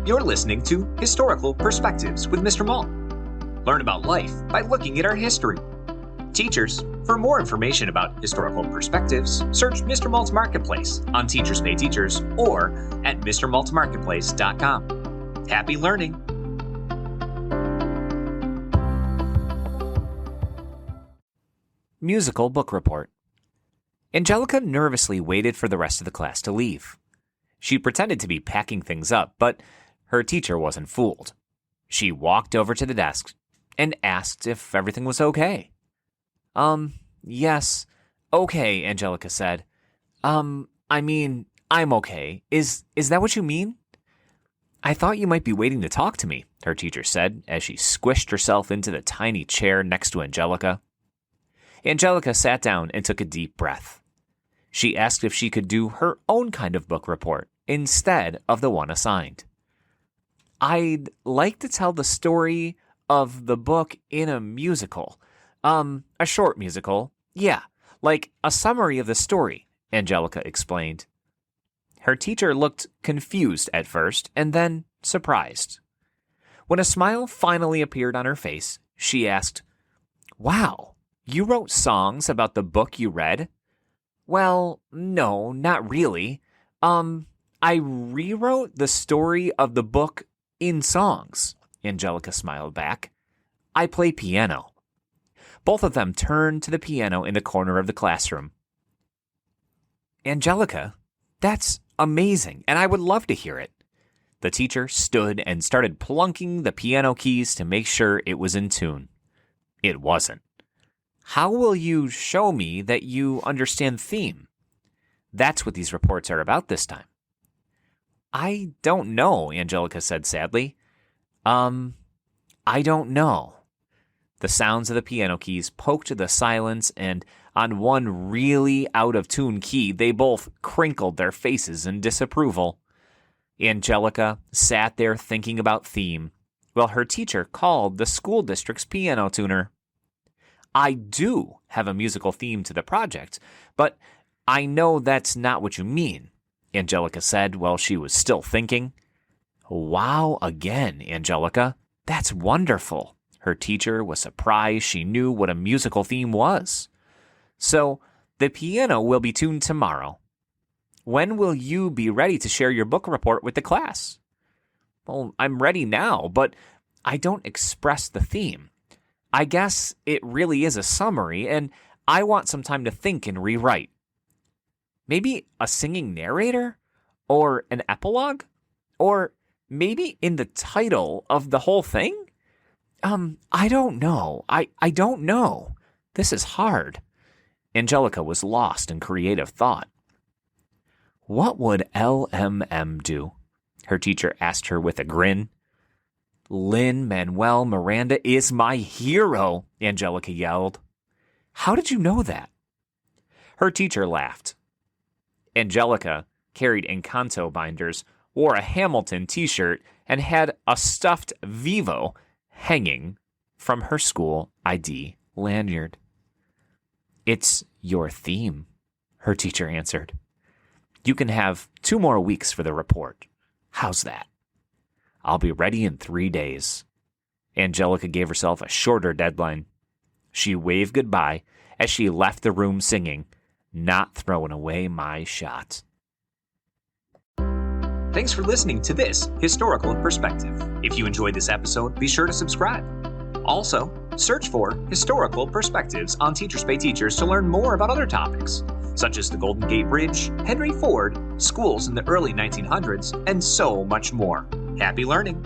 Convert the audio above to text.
You're listening to Historical Perspectives with Mr. Mault. Learn about life by looking at our history. Teachers, for more information about historical perspectives, search Mr. Mault's Marketplace on Teachers Pay Teachers or at mrmaltmarketplace.com. Happy learning! Musical Book Report. Angelica nervously waited for the rest of the class to leave. She pretended to be packing things up, but her teacher wasn't fooled. She walked over to the desk and asked if everything was okay. Yes. Okay, Angelica said. I'm okay. Is that what you mean? I thought you might be waiting to talk to me, her teacher said as she squished herself into the tiny chair next to Angelica. Angelica sat down and took a deep breath. She asked if she could do her own kind of book report instead of the one assigned. I'd like to tell the story of the book in a musical. A short musical. Yeah, like a summary of the story, Angelica explained. Her teacher looked confused at first and then surprised. When a smile finally appeared on her face, she asked, "Wow, you wrote songs about the book you read?" Well, no, not really. I rewrote the story of the book in songs, Angelica smiled back. I play piano. Both of them turned to the piano in the corner of the classroom. Angelica, that's amazing, and I would love to hear it. The teacher stood and started plunking the piano keys to make sure it was in tune. It wasn't. How will you show me that you understand theme? That's what these reports are about this time. I don't know, Angelica said sadly. I don't know. The sounds of the piano keys poked the silence, and on one really out-of-tune key, they both crinkled their faces in disapproval. Angelica sat there thinking about theme, while her teacher called the school district's piano tuner. I do have a musical theme to the project, but I know that's not what you mean, Angelica said while she was still thinking. Wow again, Angelica. That's wonderful. Her teacher was surprised she knew what a musical theme was. So, the piano will be tuned tomorrow. When will you be ready to share your book report with the class? Well, I'm ready now, but I don't express the theme. I guess it really is a summary, and I want some time to think and rewrite. Maybe a singing narrator? Or an epilogue? Or maybe in the title of the whole thing? I don't know. I don't know. This is hard. Angelica was lost in creative thought. What would LMM do? Her teacher asked her with a grin. Lin-Manuel Miranda is my hero, Angelica yelled. How did you know that? Her teacher laughed. Angelica carried Encanto binders, wore a Hamilton t-shirt, and had a stuffed Vivo hanging from her school ID lanyard. It's your theme, her teacher answered. You can have 2 more weeks for the report. How's that? I'll be ready in 3 days. Angelica gave herself a shorter deadline. She waved goodbye as she left the room singing, Not Throwing Away My Shot. Thanks for listening to this Historical Perspective. If you enjoyed this episode, be sure to subscribe. Also, search for Historical Perspectives on Teachers Pay Teachers to learn more about other topics, such as the Golden Gate Bridge, Henry Ford, schools in the early 1900s, and so much more. Happy learning!